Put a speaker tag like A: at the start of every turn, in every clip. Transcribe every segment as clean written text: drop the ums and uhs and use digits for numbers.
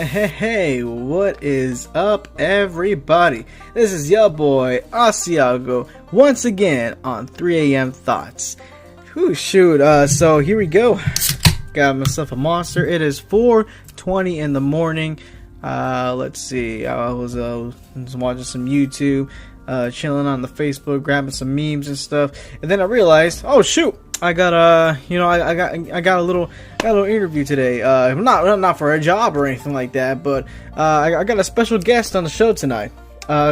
A: Hey, what is up, everybody? This is your boy, Asiago, once again on 3 a.m. Thoughts. So here we go. Got myself a monster. It is 4:20 in the morning. Let's see. I was watching some YouTube, chilling on the Facebook, grabbing some memes and stuff, and then I realized, oh shoot, I got I got a little interview today. Not for a job or anything like that, but I got a special guest on the show tonight.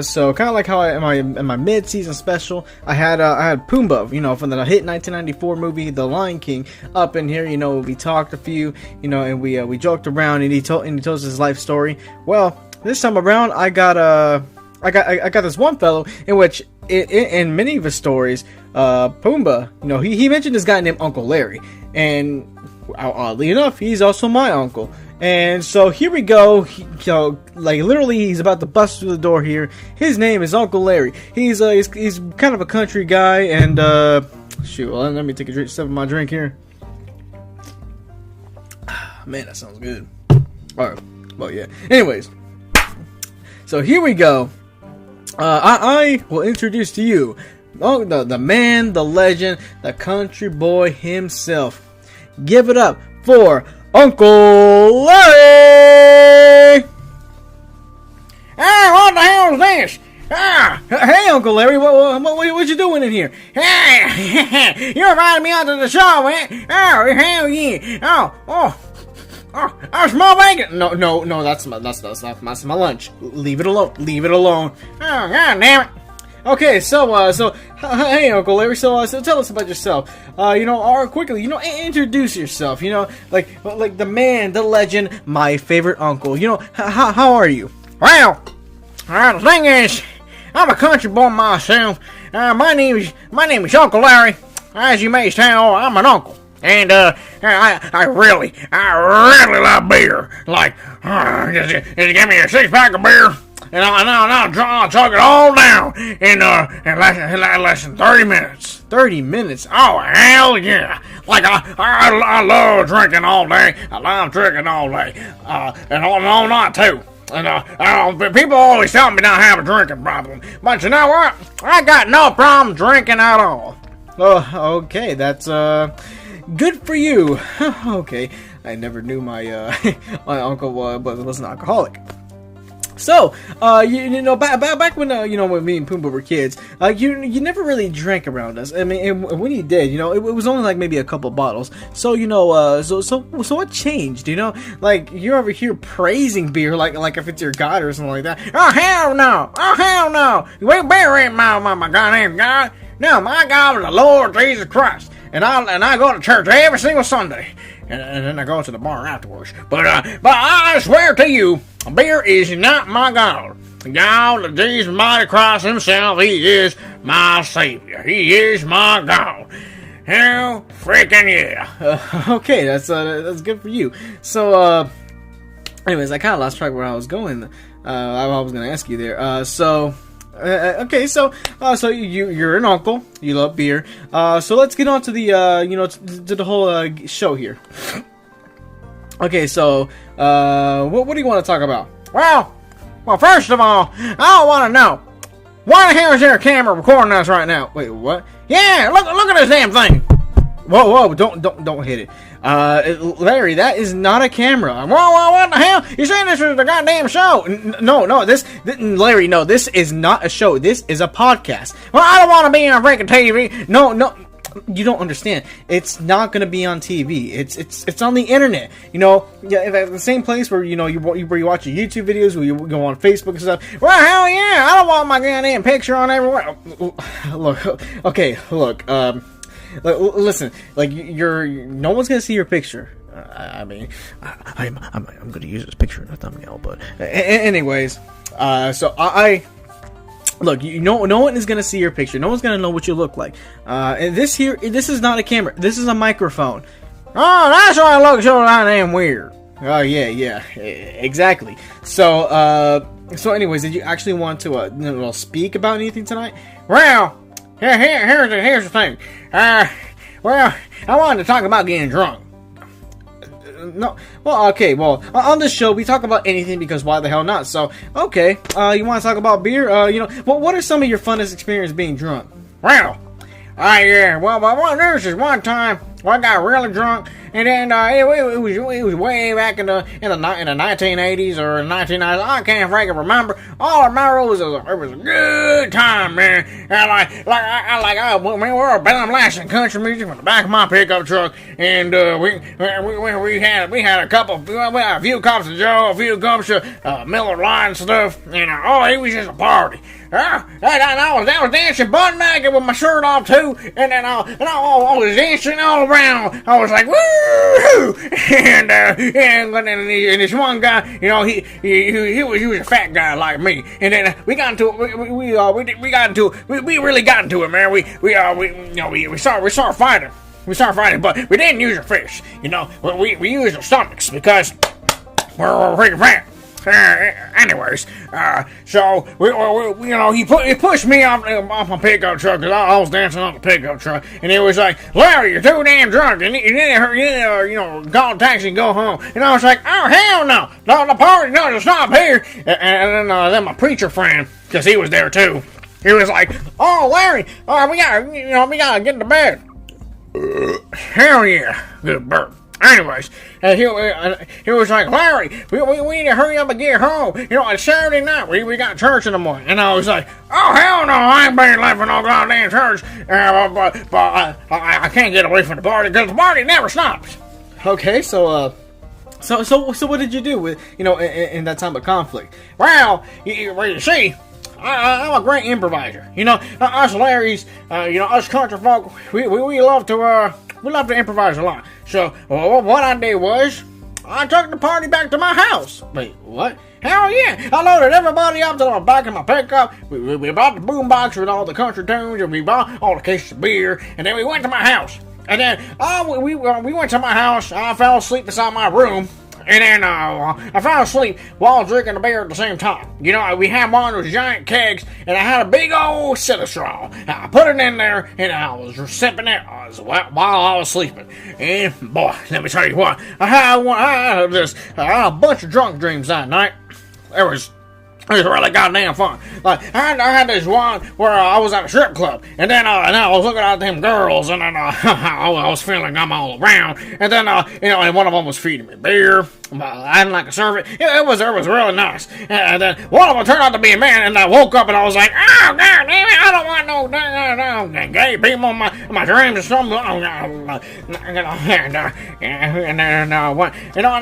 A: So kind of like how in my mid-season special, I had Pumbaa, from the hit 1994 movie The Lion King, up in here. We talked a few, and we joked around, and he told us his life story. Well, this time around, I got this one fellow in which in many of his stories, Pumbaa, he mentioned this guy named Uncle Larry, and oddly enough, he's also my uncle. And so here we go. Literally, he's about to bust through the door here. His name is Uncle Larry. He's kind of a country guy, and let me take a sip of my drink here. Man, that sounds good. All right, well, yeah. Anyways, so here we go. I will introduce to you the man, the legend, the country boy himself. Give it up for Uncle Larry! Ah, what the hell is this? Hey, Uncle Larry, what you doing in here? Hey, you invited me out to the show, man. Oh, hell yeah. Oh, small bacon. No, that's my lunch. Leave it alone. Oh, god damn it. Okay, so hey, Uncle Larry. So tell us about yourself. Quickly, introduce yourself. Like the man, the legend, my favorite uncle. How are you?
B: Well, the thing is, I'm a country boy myself. My name is Uncle Larry. As you may tell, I'm an uncle, and I really love beer. Like, just give me a 6-pack of beer. And I'll chug it all down in less than 30 minutes.
A: 30 minutes?
B: Oh, hell yeah. Like, I love drinking all day. I love drinking all day. And all night, too. And people always tell me I have a drinking problem. But you know what? I got no problem drinking at all.
A: Oh, okay. That's, good for you. Okay. I never knew my uncle was an alcoholic. So, back when, when me and Pumbaa were kids, you never really drank around us. I mean, and when you did, it was only like maybe a couple bottles. So, so what changed, Like, you're over here praising beer like if it's your god or something like that.
B: Oh, hell no! We beer ain't my goddamn God. No, my God is the Lord Jesus Christ. And I go to church every single Sunday. And then I go to the bar afterwards. But I swear to you, beer is not my God. God, Jesus mighty Christ himself, he is my Savior. He is my God. Hell freaking yeah.
A: Okay, that's good for you. So, anyways, I kind of lost track of where I was going. I was going to ask you there. Okay, so you're an uncle. You love beer. So let's get on to the to the whole show here. Okay, so what do you want to talk about?
B: Well, first of all, I want to know, why the hell is there a camera recording us right now?
A: Wait, what?
B: Yeah, look at this damn thing.
A: Whoa! Don't hit it, Larry. That is not a camera.
B: Whoa! What the hell? You saying this is the goddamn show?
A: No, Larry. No, this is not a show. This is a podcast.
B: Well, I don't want to be on freaking TV.
A: No. You don't understand. It's not going to be on TV. It's on the internet. At the same place where where you watch your YouTube videos, where you go on Facebook and stuff.
B: Well, hell yeah! I don't want my goddamn picture on everywhere.
A: Look. Listen, like no one's gonna see your picture. I'm gonna use this picture in a thumbnail, but anyways, so I look, no one is gonna see your picture. No one's gonna know what you look like. And this is not a camera. This is a microphone.
B: Oh, that's why I look so damn weird.
A: Oh yeah, exactly. So anyways, did you actually want to speak about anything tonight?
B: Well. Here's the thing. Well, I wanted to talk about getting drunk.
A: no. Well, okay. Well, on this show we talk about anything because why the hell not? So, okay. You want to talk about beer? What are some of your funnest experiences being drunk?
B: Well, there was this one time I got really drunk, and then it was way back in the 1980s or 1990s. I can't freaking remember. All I remember was it was a good time, man. And we were blasting country music from the back of my pickup truck, and we had a few cups of Joe, a few cups of Miller Lite and stuff, and it was just a party. I was dancing butt naked with my shirt off too, and then I was dancing all around. I was like, woo! And this one guy, he was a fat guy like me, and then we really got into it, man. We started fighting. We started fighting, but we didn't use our fists. We used our stomachs because we're pretty fat. Anyways, so he pushed me off my pickup truck because I was dancing on the pickup truck, and he was like, "Larry, you're too damn drunk, and you need to call a taxi and go home." And I was like, "Oh hell no, the party doesn't stop here." And then my preacher friend, because he was there too, he was like, "Oh Larry, we gotta get to bed." Hell yeah, good burp. Anyways, he was like, "Larry, we need to hurry up and get home. It's Saturday night. We got church in the morning." And I was like, "Oh hell no, I ain't been left for no goddamn church." But I can't get away from the party because the party never stops.
A: Okay, so what did you do with in that time of conflict?
B: Well, you see, I'm a great improviser. Us Larrys, us country folk, we love to improvise a lot. So what I did was I took the party back to my house.
A: Wait, what?
B: Hell yeah! I loaded everybody up to the back of my pickup. We bought the boombox with all the country tunes, and we bought all the cases of beer, and then we went to my house. And then we went to my house. I fell asleep inside my room. And then I fell asleep while drinking the beer at the same time. We had one of those giant kegs, and I had a big old Citral. I put it in there, and I was sipping it while I was sleeping. And boy, let me tell you what, I had a bunch of drunk dreams that night. It was really goddamn fun. Like I had this one where I was at a strip club, and then I was looking at them girls, and then I was feeling I'm all around, and then and one of them was feeding me beer. I didn't like to serve it. It was really nice. And then one of them turned out to be a man, and I woke up and I was like, "Oh god damn it! I don't want no gay people in my dreams or something." And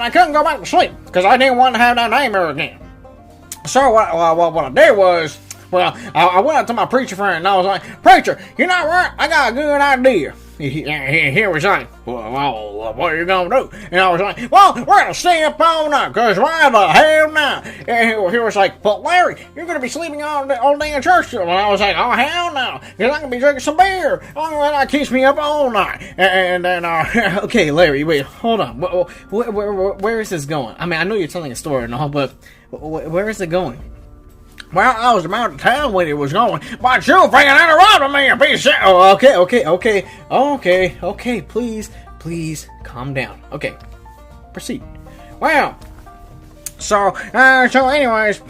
B: I couldn't go back to sleep because I didn't want to have that nightmare again. So what I did was, I went up to my preacher friend and I was like, "Preacher, you know what? I got a good idea." He was like, well, what are you gonna do? And I was like, "Well, we're gonna stay up all night, cause why the hell not?" And he was like, "But Larry, you're gonna be sleeping all day in church." And I was like, "Oh hell no, cause I'm gonna be drinking some beer. I'm gonna let that keeps me up all night." And then
A: okay, Larry, wait, hold on. Where is this going? I mean, I know you're telling a story and all, but where is it going?
B: Well, I was about to tell where it was going, but you freaking interrupted me, you piece of shit.
A: Oh, okay, please calm down. Okay, proceed.
B: Well, so anyways,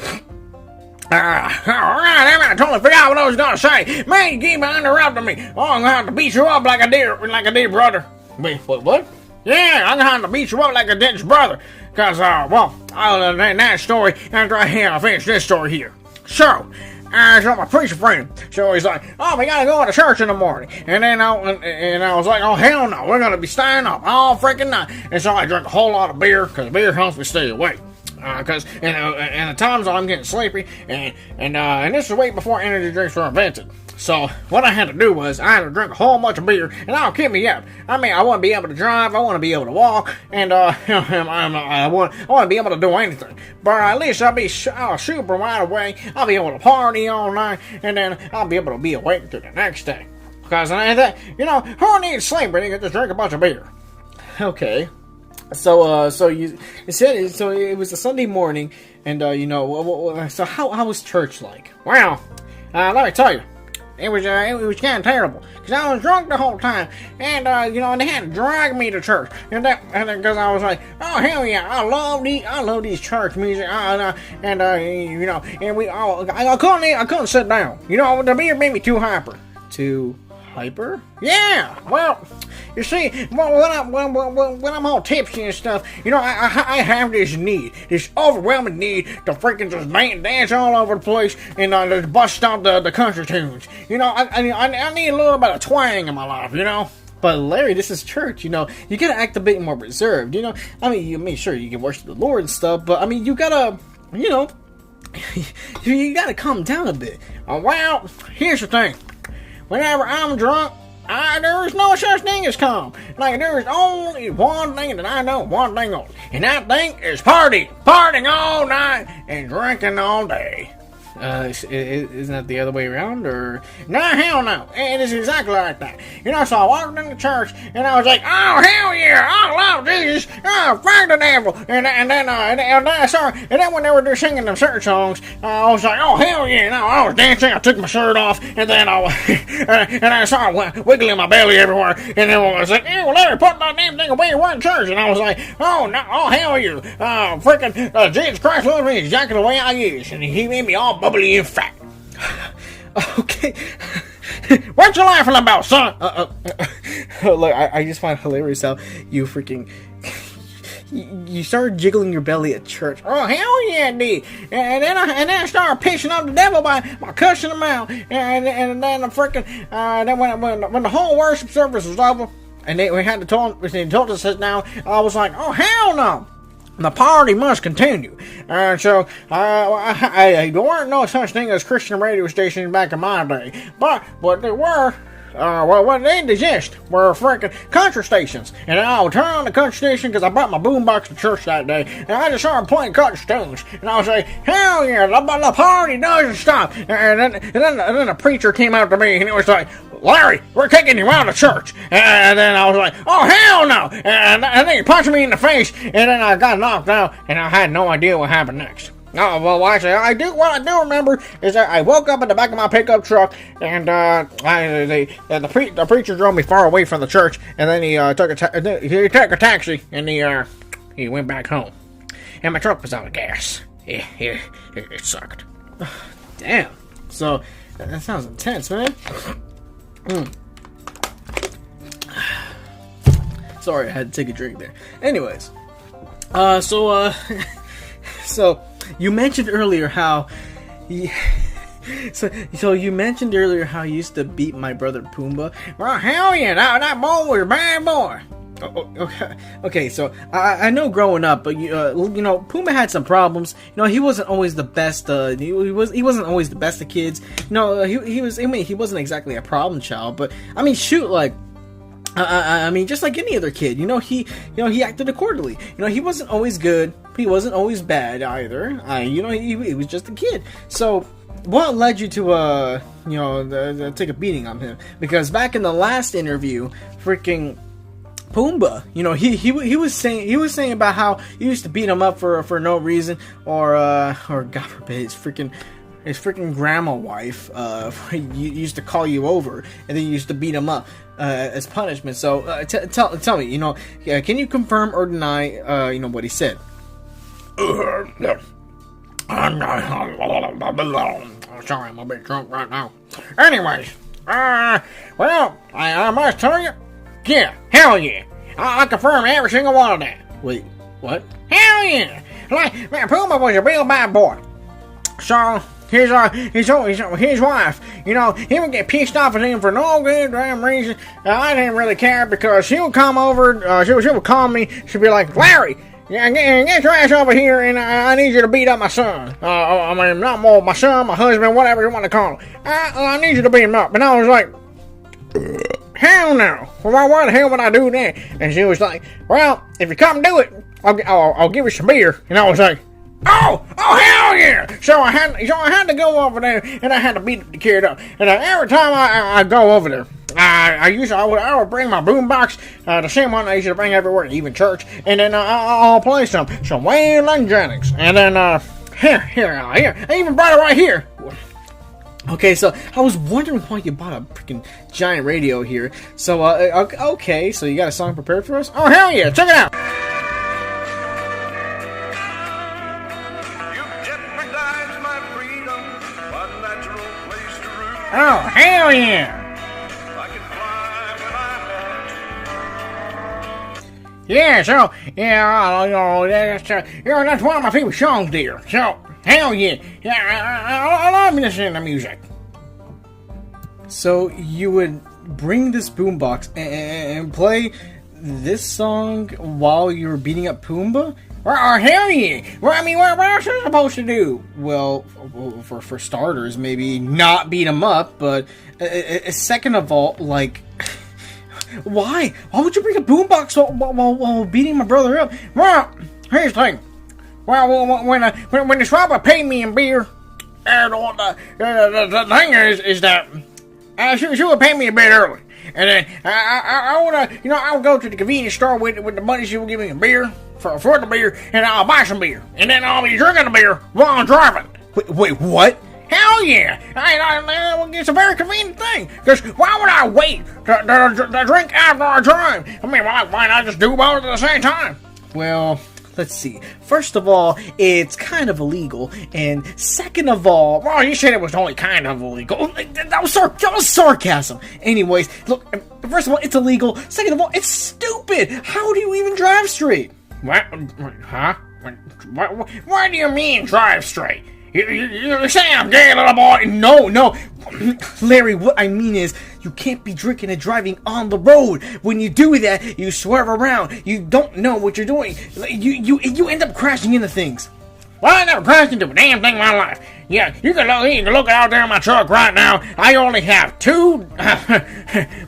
B: I totally forgot what I was gonna say. Man, you keep interrupting me. Oh, I'm gonna have to beat you up like I did, brother.
A: Wait, what?
B: Yeah, I'm gonna have to beat you up like I did your brother. Cause, I'll that story after I finish this story here. So my preacher friend, so he's like, "Oh, we gotta go to church in the morning." And then I was like, "Oh hell no, we're gonna be staying up all freaking night." And so I drank a whole lot of beer, because beer helps me stay awake. Because and the times I'm getting sleepy, and this is way before energy drinks were invented. So what I had to do was I had to drink a whole bunch of beer, and that'll keep me up. I mean, I want to be able to drive, I want to be able to walk, and I want to be able to do anything. But at least I'll be super wide awake. I'll be able to party all night, and then I'll be able to be awake through the next day. Because who needs sleep when you can just drink a bunch of beer?
A: Okay. So you said so it was a Sunday morning, and so how was church like?
B: Well, let me tell you, It was kind of terrible because I was drunk the whole time, and and they had to drag me to church, and because I was like, oh hell yeah, I love these church music, I couldn't sit down, the beer made me too hyper.
A: Too hyper?
B: Yeah, well, you see, when I'm all tipsy and stuff, I have this overwhelming need to freaking just dance all over the place and just bust out the country tunes. I need a little bit of twang in my life,
A: But Larry, this is church, you gotta act a bit more reserved, sure, you can worship the Lord and stuff, but you gotta, you gotta calm down a bit.
B: Well, here's the thing. Whenever I'm drunk, there is no such thing as calm. Like, there is only one thing that I know, one thing only. And that thing is partying all night and drinking all day.
A: Isn't that the other way around, or?
B: No, hell no. It is exactly like that. So I walked into church, and I was like, oh, hell yeah, I love Jesus. Oh, fuck the devil. And then when they were singing them certain songs, I was like, oh, hell yeah. No, I was dancing, I took my shirt off, and then I started wiggling my belly everywhere, and then I was like, ew, Larry, put that damn thing away, we're in church. And I was like, oh, no, oh, hell yeah. Freaking Jesus Christ loves me exactly the way I is, and he made me all bubbly and fat.
A: Okay.
B: What you laughing about, son?
A: Look, I just find hilarious how you freaking you started jiggling your belly at church.
B: Oh hell yeah, dude! And then I started pissing on the devil by cussing him out. And then the freaking then when the whole worship service was over, and they told us to sit down, I was like, oh hell no! The party must continue. So, there weren't no such thing as Christian radio stations back in my day. But what they were, what did exist were freaking country stations. And I would turn on the country station because I brought my boombox to church that day. And I just started playing country tunes. And I was like, hell yeah, the party doesn't stop. And then the preacher came out to me and it was like, Larry, we're kicking you out of church. And then I was like, oh, hell no. And then he punched me in the face. And then I got knocked out. And I had no idea what happened next. Oh, well, actually, what I do remember is that I woke up in the back of my pickup truck. And the preacher drove me far away from the church. And then he took a taxi. And he went back home. And my truck was out of gas. Yeah, it sucked.
A: Damn. So, that sounds intense, man. Sorry, I had to take a drink there. Anyways, so you mentioned earlier how so you mentioned earlier how you used to beat my brother Pumbaa.
B: Well, hell yeah, that boy was a bad boy.
A: Okay, so I know growing up, but Pumbaa had some problems. He wasn't always the best. He wasn't always the best of kids. He was. He wasn't exactly a problem child, but shoot, like. Just like any other kid, he acted accordingly. He wasn't always good. He wasn't always bad either. He was just a kid. So, what led you to take a beating on him? Because back in the last interview, freaking Pumbaa, he was saying about how you used to beat him up for no reason, or God forbid, his freaking grandma wife used to call you over, and then you used to beat him up as punishment. So tell me, can you confirm or deny what he said?
B: Sorry, I'm a bit drunk right now. Anyways, well, I must tell you, yeah, hell yeah, I confirm every single one of that.
A: Wait, what?
B: Hell yeah, like, man, Pumbaa was a real bad boy. So his wife, he would get pissed off at him for no good damn reason. I didn't really care because she would come over, she would call me, she'd be like, Larry, get your ass over here and I need you to beat up my son. Not more, my son, my husband, whatever you want to call him. I need you to beat him up. And I was like, hell no. Well, why the hell would I do that? And she was like, well, if you come do it, I'll give you some beer. And I was like, Oh hell yeah! So I had to go over there and I had to beat the kid up. And every time I go over there, I would bring my boombox, the same one I used to bring everywhere, even church, and then I'll play some Waylon Jennings, and then here, I even brought it right here.
A: Okay, so I was wondering why you bought a freaking giant radio here. So, okay, so you got a song prepared for us?
B: Oh, hell yeah, check it out. Oh, hell yeah. Yeah, so, that's one of my favorite songs there. So, hell yeah. I love listening to music.
A: So, you would bring this boombox and play this song while you were beating up Pumbaa?
B: Well, hell yeah. Well, I mean, what else are you supposed to do?
A: Well, for starters, maybe not beat him up, but second of all, like... Why? Why would you bring a boombox while beating my brother up?
B: Well, here's the thing. Well, when the swabber paid me in beer, and the thing is that she would pay me a bit early, and then I would go to the convenience store with the money she would give me a beer for the beer, and I'll buy some beer, and then I'll be drinking the beer while I'm driving.
A: Wait, what?
B: Hell yeah! It's a very convenient thing. Because why would I wait to drink after I drive? I mean, why not just do both at the same time?
A: Well, let's see. First of all, it's kind of illegal. And second of all...
B: Well, you said it was only kind of illegal.
A: That was sarcasm. Anyways, look, first of all, it's illegal. Second of all, it's stupid. How do you even drive straight?
B: What? Huh? What do you mean drive straight? You say I'm gay, little boy?
A: No. Larry, what I mean is, you can't be drinking and driving on the road. When you do that, you swerve around. You don't know what you're doing. You end up crashing into things.
B: Well, I never crashed into a damn thing in my life. Yeah, you can look out there in my truck right now. I only have 2...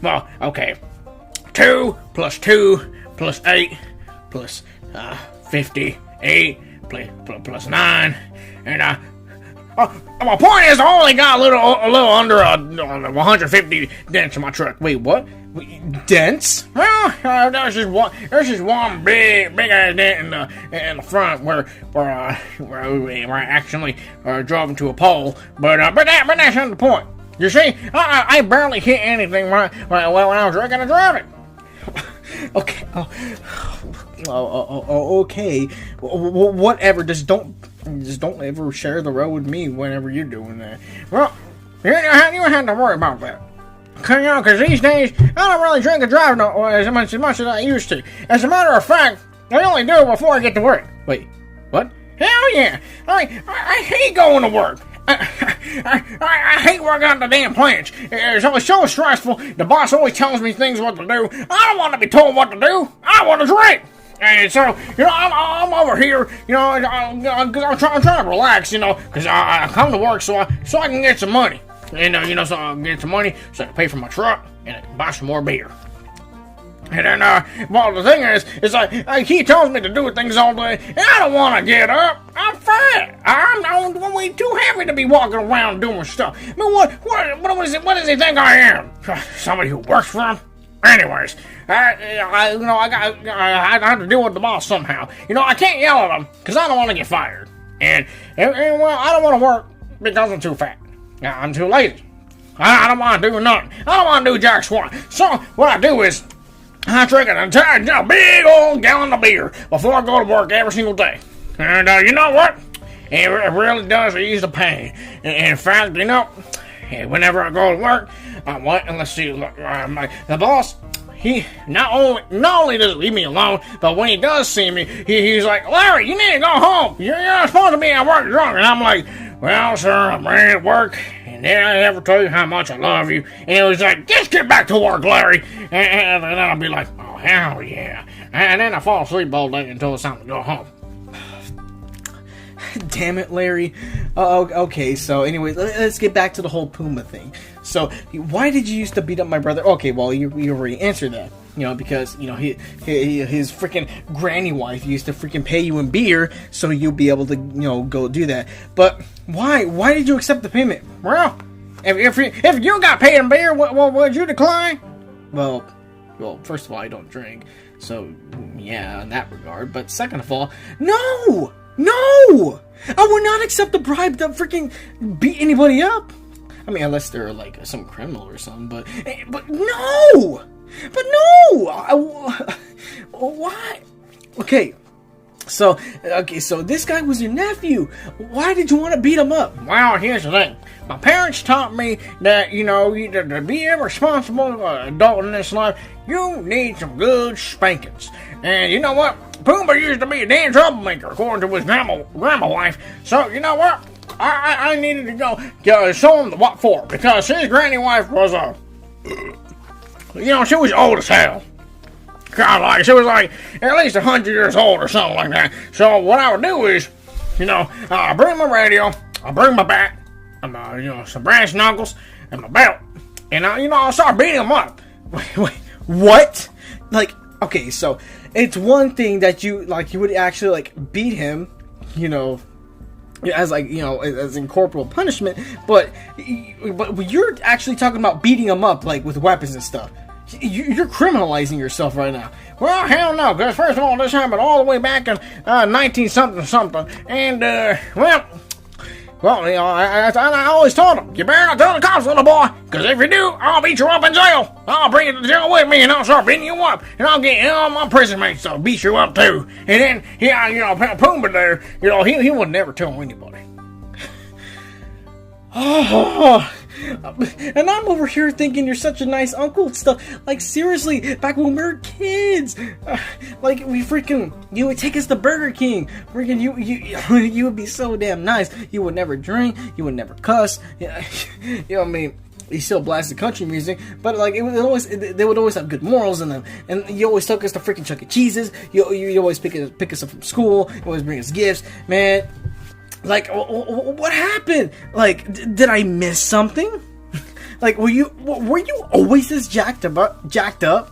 B: well, okay. 2 plus 2 plus 8 plus 58 plus 9. And, my point is, I only got a little under 150 dents in my truck.
A: Wait, what? Dents?
B: Well, there's just one big ass dent in the front where I actually drove into a pole. But that's not the point. You see, I barely hit anything when I was drinking and driving.
A: Okay. Okay. Whatever. Just don't ever share the road with me whenever you're doing that.
B: Well, you don't have to worry about that. Because these days, I don't really drink and drive as much as I used to. As a matter of fact, I only do it before I get to work.
A: Wait, what?
B: Hell yeah! I hate going to work. I hate working at the damn plants. It's so stressful. The boss always tells me things what to do. I don't want to be told what to do. I want to drink. And so, I'm over here, I'm trying to relax, because I come to work so I can get some money. And, so I can get some money so I can pay for my truck and I can buy some more beer. And then, well, the thing is like he tells me to do things all day, and I don't want to get up. I'm fat. I'm way too heavy to be walking around doing stuff. I mean, what does he think I am? Somebody who works for him? Anyways, I have to deal with the boss somehow. I can't yell at him because I don't want to get fired. And well, I don't want to work because I'm too fat. I'm too lazy. I don't want to do nothing. I don't want to do jack squat. So what I do is I drink an entire big old gallon of beer before I go to work every single day. And you know what? It really does ease the pain. In fact, whenever I go to work, let's see, the boss, he not only does he leave me alone, but when he does see me, he's like, Larry, you need to go home. You're not supposed to be at work drunk. And I'm like, well, sir, I'm ready to work. And then I ever tell you how much I love you. And he was like, just get back to work, Larry. And then I'll be like, oh, hell yeah. And then I fall asleep all day until it's time to go home.
A: Damn it, Larry. Okay, so anyway, let's get back to the whole Pumbaa thing. So, why did you used to beat up my brother? Okay, well, you already answered that. Because, his freaking granny wife used to freaking pay you in beer so you'll be able to, go do that. But why? Why did you accept the payment?
B: Well, if you got paid in beer, would you decline?
A: Well, first of all, I don't drink. So, yeah, in that regard. But second of all, No! I would not accept the bribe to freaking beat anybody up. I mean, unless they're like some criminal or something. But no, why? Okay. So this guy was your nephew. Why did you want to beat him up?
B: Well, here's the thing. My parents taught me that, to be a responsible adult in this life, you need some good spankings. And you know what? Pumbaa used to be a damn troublemaker, according to his grandma wife. So, you know what? I needed to go show him what for. Because his granny wife was she was old as hell. God, she was like at least 100 years old or something like that. So what I would do is, I bring my radio, I bring my bat, and some brass knuckles and my belt, and I'll start beating them up.
A: Wait, what? Like, okay, so it's one thing that you would actually like beat him, as as incorporeal punishment, but you're actually talking about beating him up like with weapons and stuff. You're criminalizing yourself right now.
B: Well, hell no, because first of all, this happened all the way back in 19-something, and, I always told him, you better not tell the cops, little boy, because if you do, I'll beat you up in jail. I'll bring you to jail with me, and I'll start beating you up, and I'll get all my prison mates to beat you up, too. And then, Pumbaa there, he would never tell anybody.
A: Oh, and I'm over here thinking you're such a nice uncle and stuff. Like, seriously, back when we were kids, you would take us to Burger King. You would be so damn nice. You would never drink. You would never cuss. You still blasted country music, but like they would always have good morals in them. And you always took us to freaking Chuck E. Cheese's. You always pick us up from school. You always bring us gifts, man. Like, what happened? Like, did I miss something? Like, were you always this jacked up?
B: I'm jacked up?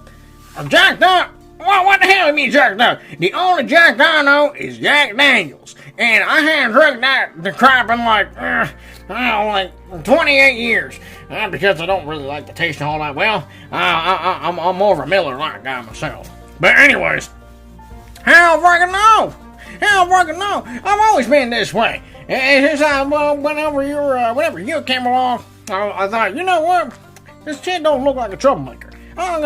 B: Well, what the hell do you mean jacked up? The only Jack I know is Jack Daniels. And I haven't drunk the crap in like 28 years. Because I don't really like the taste all that well. I'm more of a Miller Lite guy myself. But anyways, hell fucking no! I've always been this way. And since whenever you came along, I thought, you know what? This kid don't look like a troublemaker. I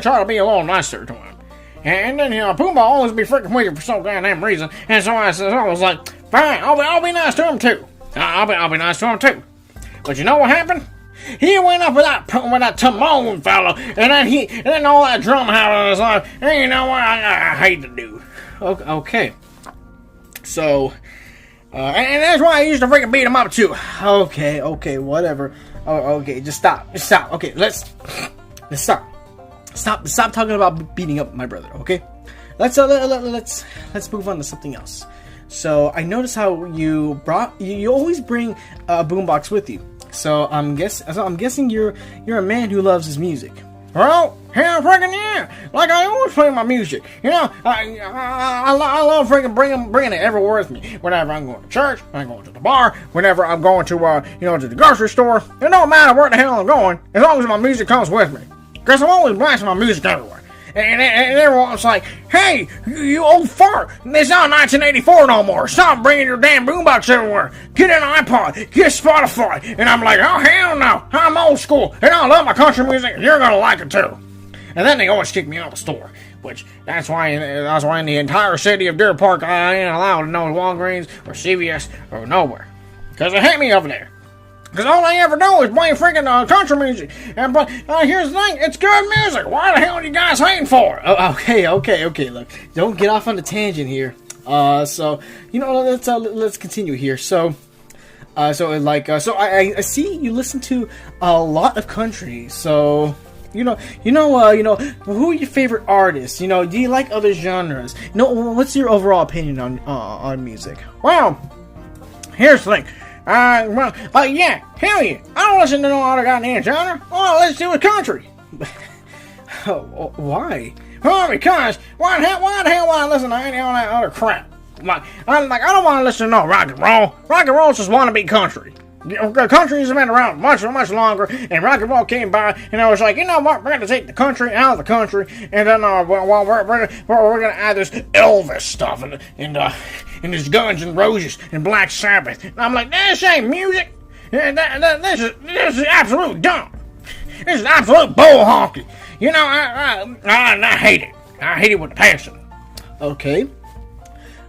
B: try to be a little nicer to him. And then, Pumbaa always be freaking with you for some goddamn reason. And so I was like, fine, I'll be nice to him too. I'll be nice to him too. But you know what happened? He went up with that Timon fellow, and then all that drum howling in his life. And you know what? I hate the dude.
A: Okay. So,
B: and that's why I used to freaking beat him up too.
A: Okay, whatever. Okay, just stop. Okay, let's stop. Stop talking about beating up my brother. Okay, let's move on to something else. So I noticed how you always bring a boombox with you. So I'm guessing you're a man who loves his music.
B: Well, hell freaking yeah! Like I always play my music. I love freaking bringing it everywhere with me. Whenever I'm going to church, when I'm going to the bar, whenever I'm going to to the grocery store. It don't matter where the hell I'm going, as long as my music comes with me. Because I'm always blasting my music everywhere. And everyone's like, hey, you old fart, it's not 1984 no more. Stop bringing your damn boombox everywhere. Get an iPod, get Spotify. And I'm like, oh, hell no, I'm old school, and I love my country music, and you're going to like it too. And then they always kick me out of the store, which that's why in the entire city of Deer Park, I ain't allowed to know Walgreens or CVS or nowhere. Because they hate me over there. Because all I ever do is play freaking country music. But here's the thing, it's good music. Why the hell are you guys hating for it?
A: Okay. Look, don't get off on the tangent here. So let's continue here. So I see you listen to a lot of country. So who are your favorite artists? Do you like other genres? What's your overall opinion on music?
B: Well, here's the thing. Yeah, hell yeah. I don't listen to no other goddamn genre. All I listen to is country.
A: Why?
B: Well, because why the hell would I listen to any all that other crap? I don't want to listen to no rock and roll. Rock and roll just want to be country. Country has been around much longer, and rock and roll came by, and I was like, you know what, we're going to take the country out of the country, and then we're going to add this Elvis stuff, and this Guns N' Roses, and Black Sabbath. And I'm like, this ain't music. This is absolute dumb. This is absolute bull honky. You know, I hate it. I hate it with a passion.
A: Okay.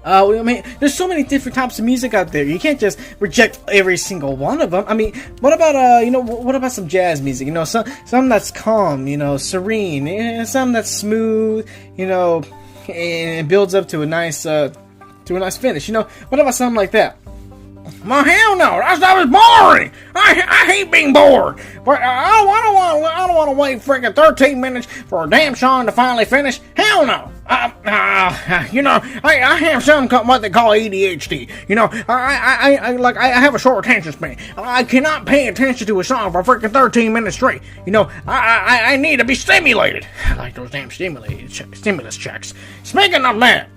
A: I mean, there's so many different types of music out there. You can't just reject every single one of them. I mean, what about what about some jazz music? You know, some that's calm, you know, serene, and some that's smooth, you know, and builds up to a nice finish. You know, what about something like that?
B: Well, hell no, that stuff is boring. I hate being bored. But I don't want to wait freaking 13 minutes for a damn song to finally finish. Hell no. You know, I have something what they call ADHD. You know, I have a short attention span. I cannot pay attention to a song for freaking 13 minutes straight. You know, I need to be stimulated. I like those damn stimulus checks. Speaking of that.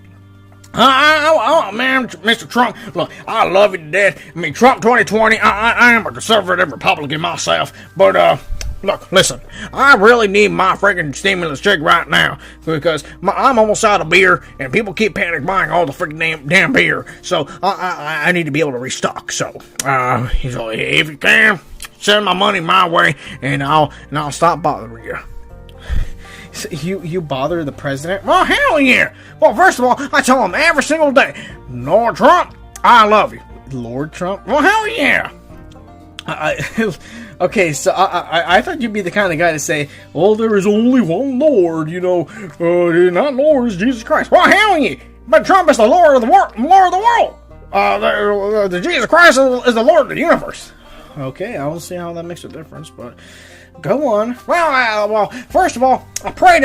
B: Man, Mr. Trump, look, I love you to death. I mean, Trump 2020, I am a conservative Republican myself, but, look, listen, I really need my freaking stimulus check right now, because I'm almost out of beer, and people keep panic buying all the freaking damn beer, so I need to be able to restock, so if you can, send my money my way, and I'll stop bothering you.
A: You bother the president?
B: Well, hell yeah! Well, first of all, I tell him every single day, Lord Trump, I love you.
A: Lord Trump?
B: Well, hell yeah!
A: Okay, so I thought you'd be the kind of guy to say, well, there is only one Lord, you know, not Lord, it's Jesus Christ. Well, hell yeah! But Trump is the Lord of the world! The Jesus Christ is the Lord of the universe. Okay, I don't see how that makes a difference, but go on.
B: Well, first of all, I pray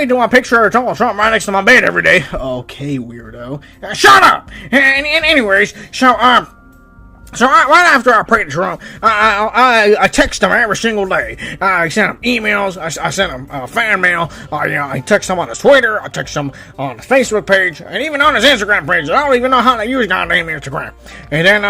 B: to my picture of Donald Trump right next to my bed every day.
A: Okay, weirdo.
B: Shut up! And anyways, so right after I pray to Trump, I text him every single day. I send him emails. I send him fan mail. I text him on his Twitter. I text him on his Facebook page, and even on his Instagram page. I don't even know how to use goddamn Instagram. And then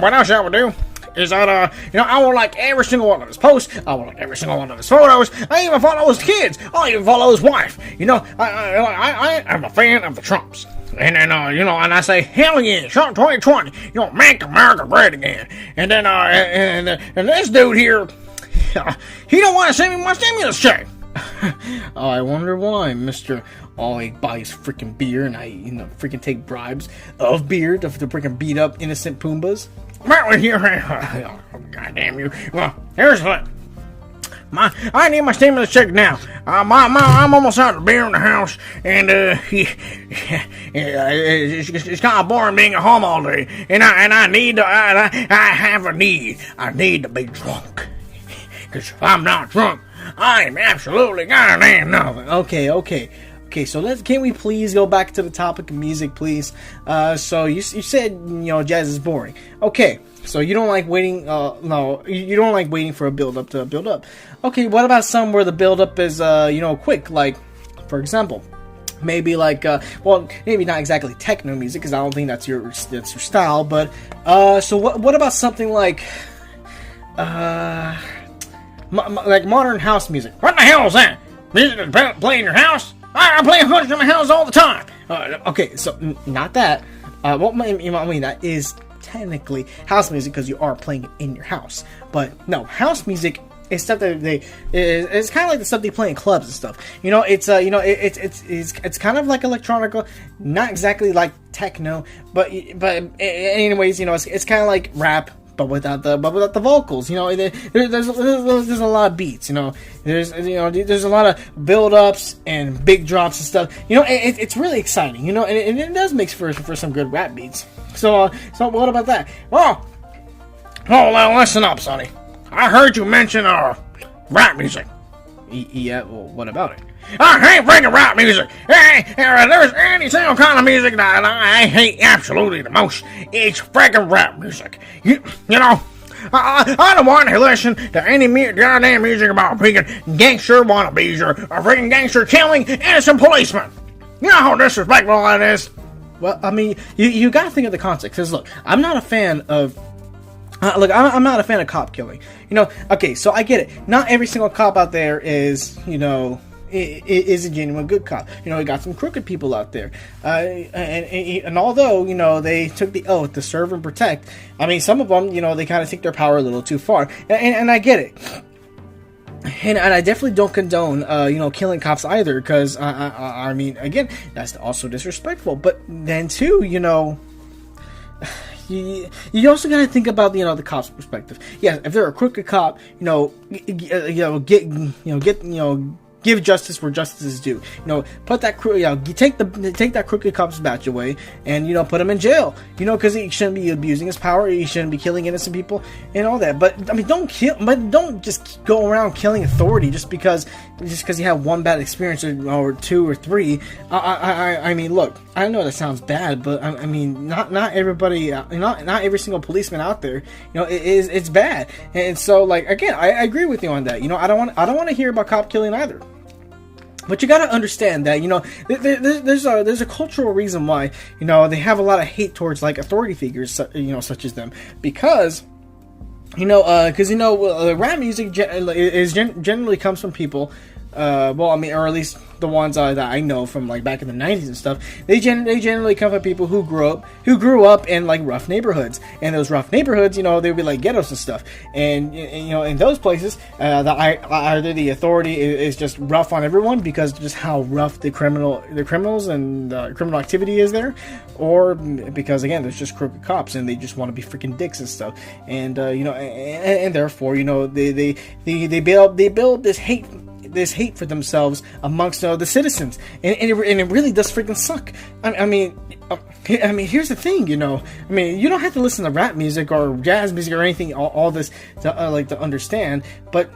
B: what else I would do is that, I will like every single one of his posts. I will like every single one of his photos. I even follow his kids. I even follow his wife. You know, I am a fan of the Trumps. And then, and I say, hell yeah, Trump 2020, make America great again. And then, and this dude here, he don't want to send me my stimulus check.
A: I wonder why, Mr. He buys freaking beer and I, freaking take bribes of beer to freaking beat up innocent Poombas.
B: Well, here, goddamn you. Well, here's what. I need my stimulus check now. I'm almost out of beer in the house, and it's kind of boring being at home all day. And I need to. I have a need. I need to be drunk. Because if I'm not drunk, I am absolutely goddamn nothing.
A: Okay, so can we please go back to the topic of music, please? So you said, jazz is boring. Okay, so you don't like waiting, no, you don't like waiting for a build-up to build up. Okay, what about some where the build-up is, quick, like, for example, maybe like, maybe not exactly techno music, because I don't think that's your style, but, so what about something like, like modern house music?
B: What the hell is that? Music to play in your house? I play hoods in my house all the time.
A: Okay, so not that. I mean, that is technically house music because you are playing it in your house. But no, house music is stuff that it's kind of like the stuff they play in clubs and stuff. It's kind of like electronica, not exactly like techno, but anyways, it's kind of like rap. But without the vocals, there's a lot of beats, there's a lot of build-ups and big drops and stuff. It's really exciting, and it does make for some good rap beats. So what about that?
B: Well, listen up, Sonny. I heard you mention rap music.
A: Yeah, well, what about it?
B: I hate freaking rap music. There's any single kind of music that I hate absolutely the most. It's freaking rap music. I don't want to listen to any goddamn music about freaking gangster wannabes or freaking gangster killing innocent policemen. You know how disrespectful that is?
A: Well, I mean, you gotta think of the context. Because look, I'm not a fan of. I'm not a fan of cop killing. Okay, so I get it. Not every single cop out there is, is a genuine good cop. You know, he got some crooked people out there, and although, you know, they took the oath to serve and protect, I mean, some of them, you know, they kind of take their power a little too far, and I get it. And I definitely don't condone, you know, killing cops either, because, I mean, again, that's also disrespectful. But then, too, you know, you also got to think about, you know, the cop's perspective. Yeah, if they're a crooked cop, give justice where justice is due. You know, put that take that crooked cop's badge away, and, you know, put him in jail. You know, because he shouldn't be abusing his power. He shouldn't be killing innocent people and all that. But I mean, don't just go around killing authority just because you have one bad experience or two or three. I mean, look, I know that sounds bad, but I mean, not everybody, not every single policeman out there, you know, it's bad. And so, like, again, I agree with you on that. You know, I don't want to hear about cop killing either. But you gotta understand that, you know, there's a cultural reason why, you know, they have a lot of hate towards, like, authority figures, you know, such as them, because, you know, rap music generally comes from people, well, I mean, or at least the ones that I know from, like, back in the 90s and stuff, they generally come from people who grew up in, like, rough neighborhoods, and those rough neighborhoods, you know, they would be like ghettos and stuff, and you know, in those places, either the authority is just rough on everyone because just how rough the criminals and criminal activity is there, or because, again, there's just crooked cops and they just want to be freaking dicks and stuff, and you know, and therefore, you know, they build this hate for themselves amongst the citizens, and it really does freaking suck. I mean, here's the thing, you know. I mean, you don't have to listen to rap music or jazz music or anything, all this to understand. But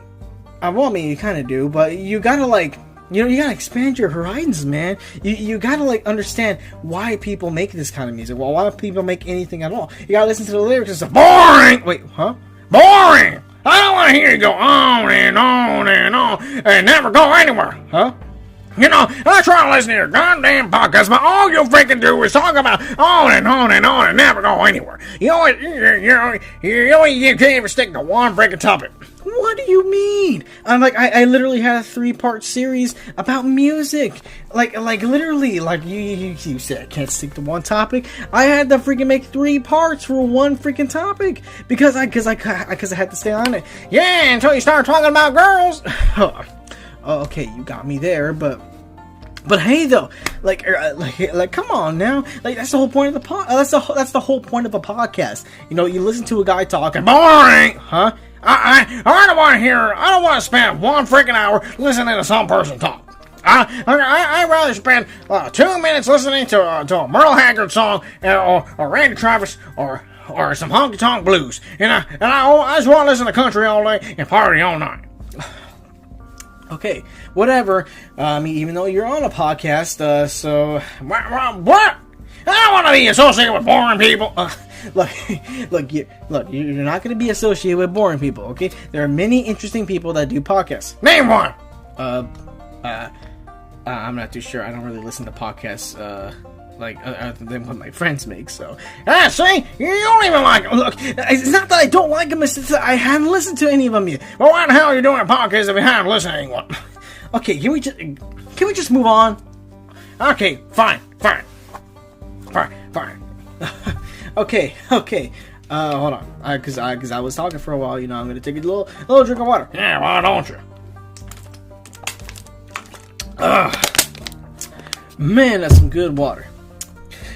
A: well, I mean, you kind of do. But you gotta, like, you know, you gotta expand your horizons, man. You gotta, like, understand why people make this kind of music. Well, why people make anything at all? You gotta listen to the lyrics. It's boring. Wait, huh? Boring. I don't want to hear you go on and on and on and never go anywhere, huh? You know, I try to listen to your goddamn podcast, but all you freaking do is talk about on and on and on and never go anywhere. You can't even stick to one freaking topic. What do you mean? I'm like, I literally had a 3-part series about music. Like literally, like you said, I can't stick to one topic. I had to freaking make 3 parts for one freaking topic because I had to stay on it. Yeah, until you start talking about girls. Oh, okay, you got me there, but hey, though, like, come on now, like, that's the whole point of the that's the whole point of a podcast. You know, you listen to a guy talking. Boring, huh? I don't want to spend 1 freaking hour listening to some person talk. I'd rather spend 2 minutes listening to a Merle Haggard song, or Randy Travis, or some honky tonk blues, and I just want to listen to country all day and party all night. Okay, whatever. Even though you're on a podcast, so what? I don't want to be associated with boring people. Look, you're not going to be associated with boring people. Okay, there are many interesting people that do podcasts. Name one. I'm not too sure. I don't really listen to podcasts. Other than what my friends make, so. See? You don't even like them. Look, it's not that I don't like them, it's that I haven't listened to any of them yet. Well, why the hell are you doing a podcast if you haven't listened to anyone? Okay, can we just move on? Okay, fine. Okay. Hold on. Cause I was talking for a while, you know, I'm gonna take a little drink of water. Yeah, why don't you? Man, that's some good water.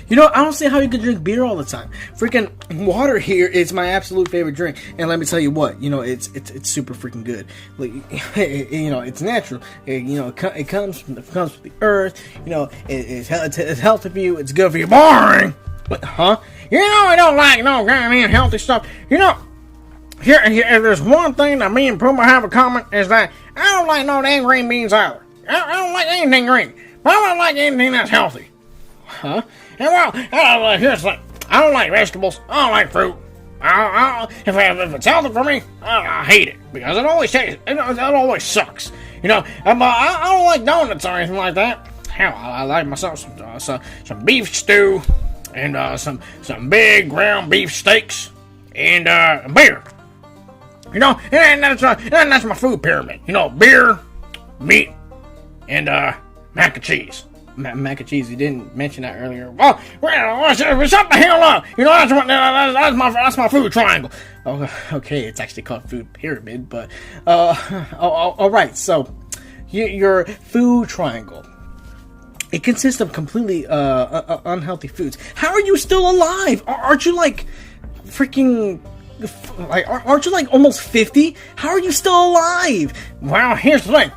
A: You know, I don't see how you could drink beer all the time. Freaking water here is my absolute favorite drink, and let me tell you what, you know, it's super freaking good. Like, you know, it's natural. You know, it comes from the earth. You know, it's healthy for you. It's good for you. Boring, but huh? You know, I don't like no goddamn healthy stuff. You know, here, there's one thing that me and Puma have in common is that I don't like no damn green beans either. I don't like anything green. But I don't like anything that's healthy. Huh? And well, here's the thing. I don't like vegetables. I don't like fruit. If it's healthy for me, I hate it because it always tastes. It always sucks. You know, I don't like donuts or anything like that. Hell, I like myself some beef stew and some big ground beef steaks and beer. You know, and that's my food pyramid. You know, beer, meat,
B: and mac and cheese.
A: Mac and cheese. You didn't mention that earlier.
B: Oh, well, shut the hell up! You know that's my food triangle.
A: Oh, okay, it's actually called food pyramid, but all right. So, your food triangle. It consists of completely unhealthy foods. How are you still alive? Aren't you like freaking? Like, aren't you like almost 50? How are you still alive?
B: Well, here's the thing.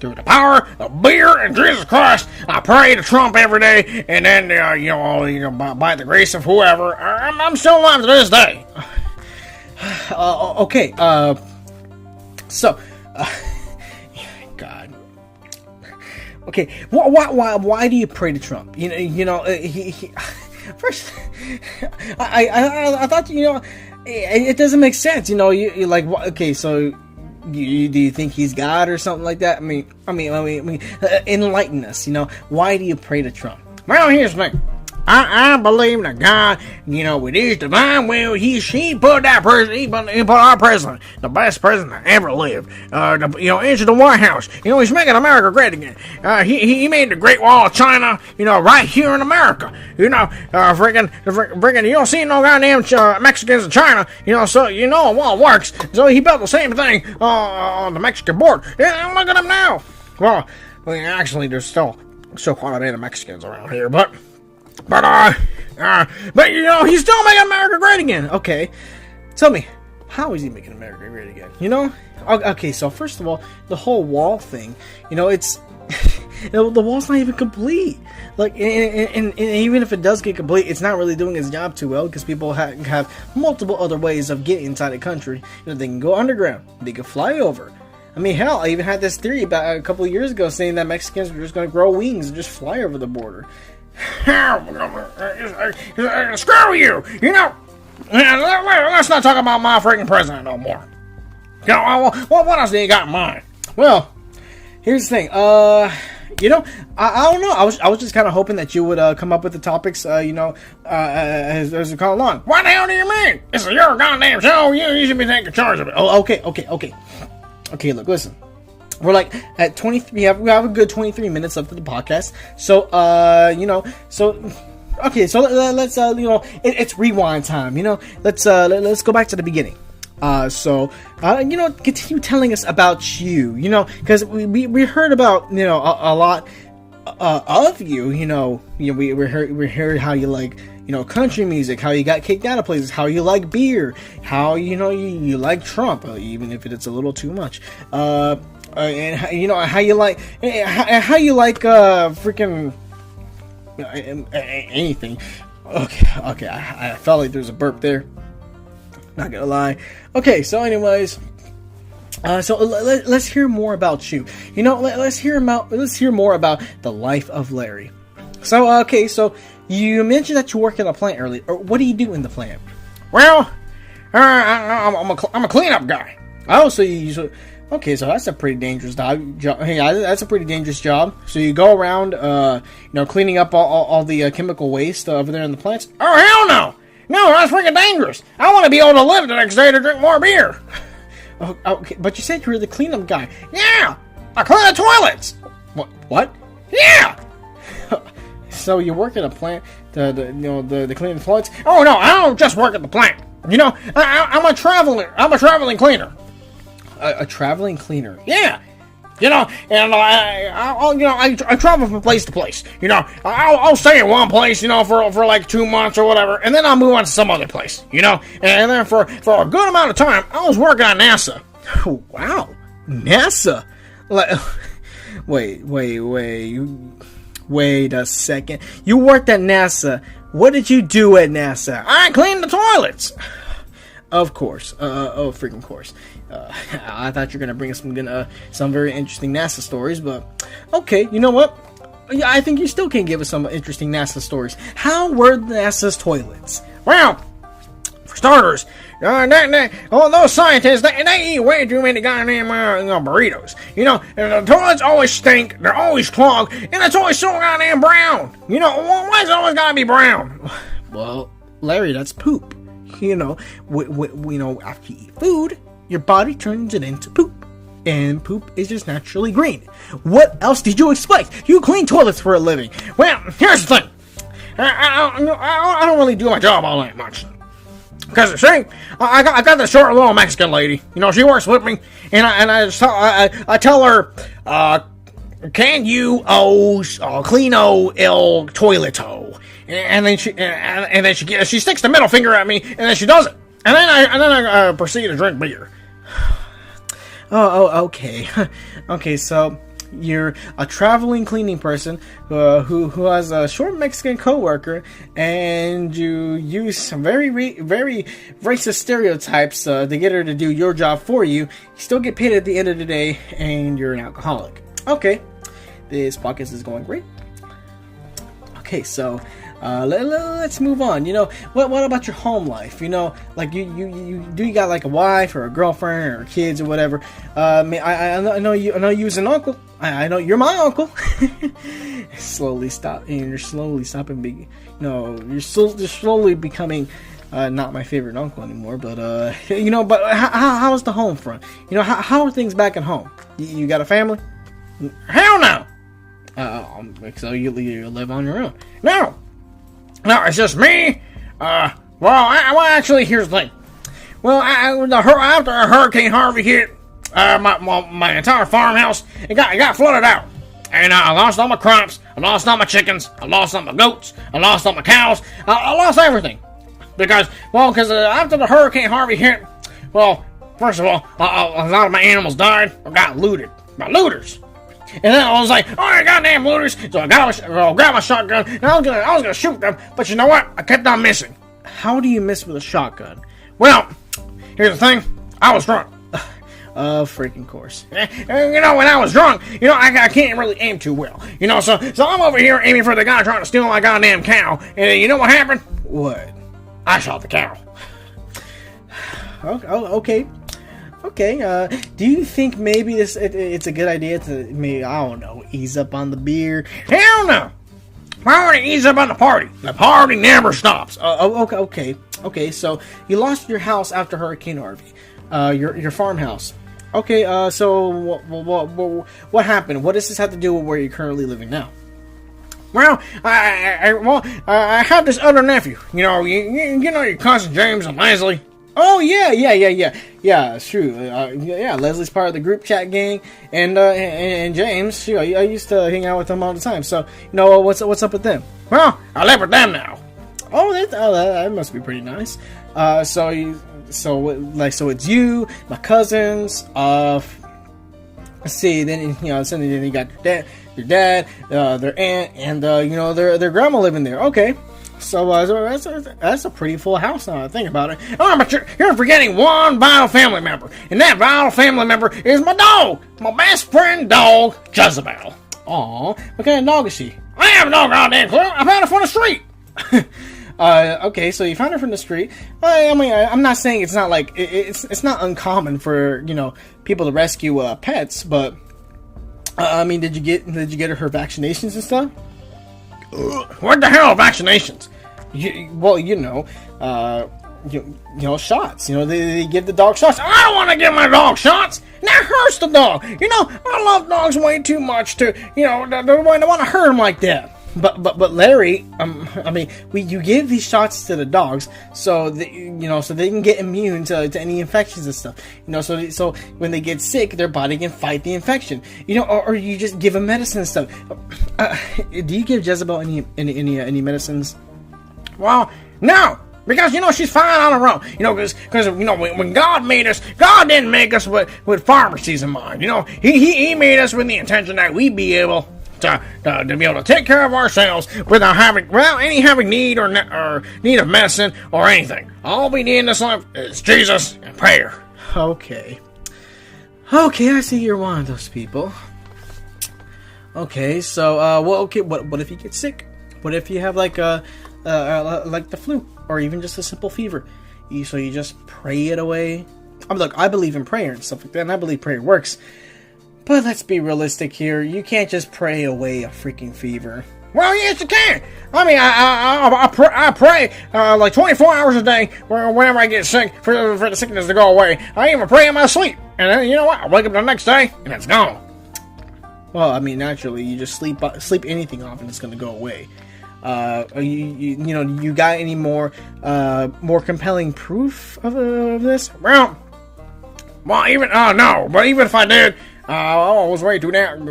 B: Through the power of beer and Jesus Christ, I pray to Trump every day, and then by the grace of whoever, I'm still alive to this day.
A: Okay. So, God. Okay. Why do you pray to Trump? He first. I thought it doesn't make sense. You like okay. So. Do you think he's God or something like that? I mean, enlighten us. Why do you pray to Trump?
B: Well, here's the thing. I believe that God, with His divine will, He put that president, He put our president, the best president that ever lived, into the White House. He's making America great again. He made the Great Wall of China, right here in America. Freaking, you don't see no goddamn Mexicans in China, so a wall works. So He built the same thing on the Mexican border. Yeah, look at him now. Well, actually, there's still quite a bit of Mexicans around here, but he's still making America great again.
A: Okay, tell me, how is he making America great again? Okay, so first of all, the whole wall thing, it's the wall's not even complete. Like, and even if it does get complete, it's not really doing its job too well because people have multiple other ways of getting inside the country. They can go underground, they can fly over. I mean, hell, I even had this theory about a couple of years ago saying that Mexicans were just going to grow wings and just fly over the border.
B: Screw you! Let's not talk about my freaking president no more. What else do you got in mind?
A: Well, here's the thing. I don't know. I was just kind of hoping that you would come up with the topics. As we go along.
B: What the hell do you mean? This is your goddamn show. You should be taking charge of it.
A: Oh, okay. Okay, look, listen. We're like at 23. We have a good 23 minutes left of the podcast. So, okay. So let's it's rewind time. Let's go back to the beginning. Continue telling us about you. Because we heard about a lot of you. We heard how you like country music, how you got kicked out of places, how you like beer, how you like Trump, even if it's a little too much. And how you like freaking anything. Okay. I felt like there was a burp there. Not gonna lie. Okay, so anyways, so let's hear more about you. Let's hear more about the life of Larry. So okay, so you mentioned that you work in a plant earlier. Or what do you do in the plant?
B: Well, I'm a cleanup guy.
A: Oh, so okay, so that's a pretty dangerous job. Hey, that's a pretty dangerous job. So you go around, cleaning up all the chemical waste over there in the plants.
B: Oh, hell no! No, that's freaking dangerous. I want to be able to live the next day to drink more beer.
A: Oh, okay, but you said you were the cleanup guy.
B: Yeah, I clean the toilets.
A: What?
B: Yeah.
A: So you work at a plant, the cleaning the toilets?
B: Oh no, I don't just work at the plant. I'm a traveling cleaner.
A: A traveling cleaner?
B: Yeah. And I travel from place to place. I'll stay in one place, for like 2 months or whatever, and then I'll move on to some other place, and then for a good amount of time, I was working at NASA.
A: Oh, wow, NASA. Wait a second. You worked at NASA. What did you do at NASA?
B: I cleaned the toilets.
A: Of course. Freaking course. I thought you were gonna bring us some very interesting NASA stories, but okay. You know what? Yeah, I think you still can give us some interesting NASA stories. How were NASA's toilets?
B: Well, for starters, all those scientists they eat way too many goddamn burritos. And the toilets always stink. They're always clogged, and it's always so goddamn brown. Why is it always gotta be brown?
A: Well, Larry, that's poop. After you eat food, your body turns it into poop. and poop is just naturally green. What else did you expect? You clean toilets for a living.
B: Well, here's the thing. I don't really do my job all that much. Because, see, I got this short little Mexican lady. You know, she works with me. And I tell her, can you cleano el toileto? And then she sticks the middle finger at me, and then she does it. And then I proceed to drink beer.
A: Oh, okay. Okay, so you're a traveling cleaning person who has a short Mexican coworker, and you use some very racist stereotypes to get her to do your job for you. You still get paid at the end of the day, and you're an alcoholic. Okay, this podcast is going great. Okay, so let's move on. You know, what about your home life? You know, like you got like a wife or a girlfriend or kids or whatever. I know you as an uncle. I know you're my uncle. Slowly stop, and you're slowly stopping being. No, you're slowly becoming not my favorite uncle anymore. But you know, but how's the home front? You know, how are things back at home? You got a family?
B: Hell no.
A: So you live on your own?
B: No, it's just me. Actually, here's the thing. Well, after Hurricane Harvey hit, my entire farmhouse it got flooded out, and I lost all my crops. I lost all my chickens. I lost all my goats. I lost all my cows. I lost everything because after the Hurricane Harvey hit, well, first of all, a lot of my animals died or got looted by looters. And then I was like, oh, goddamn looters. So I grabbed my shotgun, and I was gonna shoot them, but you know what? I kept on missing.
A: How do you miss with a shotgun?
B: Well, here's the thing. I was drunk.
A: Freaking course.
B: You know, when I was drunk, you know, I can't really aim too well. You know, so I'm over here aiming for the guy trying to steal my goddamn cow. And you know what happened?
A: What?
B: I shot the cow.
A: Okay. Okay, do you think maybe it's a good idea to maybe, I don't know, ease up on the beer?
B: Hell no! Why would I ease up on the party? The party never stops.
A: Okay, so you lost your house after Hurricane Harvey, your farmhouse. Okay, so what happened? What does this have to do with where you're currently living now?
B: Well, I have this other nephew. You know, you know your cousin James and Leslie.
A: Oh yeah, it's true. Leslie's part of the group chat gang, and James, shoot, I used to hang out with them all the time. So, you know, what's up with them?
B: Well, I live with them now.
A: Oh, that must be pretty nice. So it's you, my cousins. Let's see. Then you got your dad, their aunt, and their grandma living there. Okay. So that's a pretty full house now I think about it.
B: Oh, but you're forgetting one vital family member. And that vital family member is my dog. My best friend dog, Jezebel.
A: Aw, what kind of dog is she?
B: I have no goddamn clue. I found her from the street.
A: Okay, so you found her from the street. I mean, I'm not saying it's not like it's not uncommon for people to rescue pets, but I mean, did you get her vaccinations and stuff?
B: What the hell are vaccinations?
A: Shots. They give the dog shots.
B: I don't want to give my dog shots. That hurts the dog. I love dogs way too much to, I want to hurt him like that.
A: But Larry, you give these shots to the dogs so that, so they can get immune to any infections and stuff. So when they get sick, their body can fight the infection. Or you just give them medicine and stuff. Do you give Jezebel any medicines?
B: Well, no. Because, she's fine on her own. Because when God made us, God didn't make us with pharmacies in mind. He made us with the intention that we be able to be able to take care of ourselves without having need or need of medicine or anything. All we need in this life is Jesus and prayer.
A: Okay, I see you're one of those people. Okay, so what if you get sick? What if you have like the flu or even just a simple fever? So you just pray it away. Look, I believe in prayer and stuff like that, and I believe prayer works. But let's be realistic here. You can't just pray away a freaking fever.
B: Well, yes, you can. I mean, I pray like 24 hours a day whenever I get sick for the sickness to go away. I even pray in my sleep. And then, you know what? I wake up the next day, and it's gone.
A: Well, I mean, naturally, you just sleep anything off, and it's going to go away. You got any more compelling proof of this?
B: Well, even no. But even if I did, I was way too damn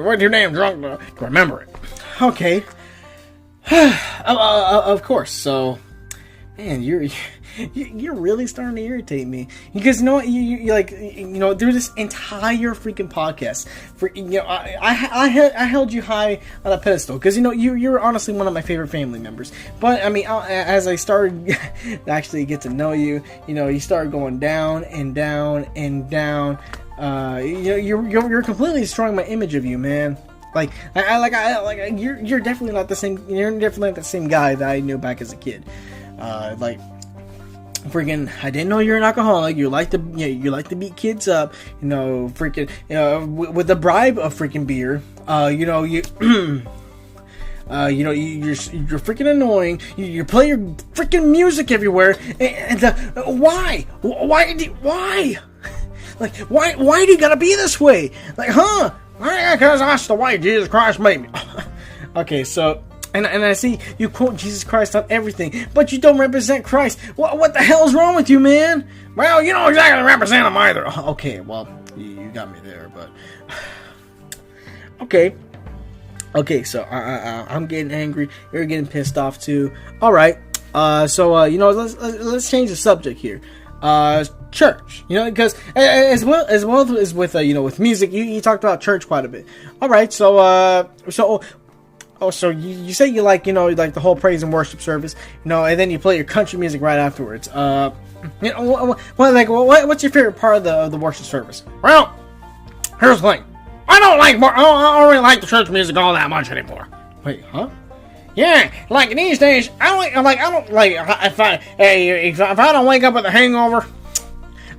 B: drunk to remember it.
A: Okay. Of course. So, man, you're really starting to irritate me, because you know what, you like, through this entire freaking podcast, I held you high on a pedestal, because you're honestly one of my favorite family members. But I mean, as I started to actually get to know you, you started going down and down and down. You're completely destroying my image of you, man. Like you're definitely not the same. You're definitely not the same guy that I knew back as a kid. Freaking, I didn't know you're an alcoholic. You like to beat kids up. Freaking, with the bribe of freaking beer. You're freaking annoying. You play your freaking music everywhere. Why? Like, why do you gotta be this way? Like, huh? Because that's the way Jesus Christ made me. Okay, so, and I see you quote Jesus Christ on everything, but you don't represent Christ. What the hell's wrong with you, man?
B: Well, you don't exactly represent him either.
A: Okay, well, you got me there, but... Okay, so I'm getting angry. You're getting pissed off, too. Alright, let's change the subject here. Church, because as well as with with music, you talked about church quite a bit. All right, so you say you like the whole praise and worship service, and then you play your country music right afterwards. What's your favorite part of the worship service?
B: Well, here's the thing. I don't really like the church music all that much anymore.
A: Wait, huh?
B: Yeah, like these days, if I don't wake up with a hangover,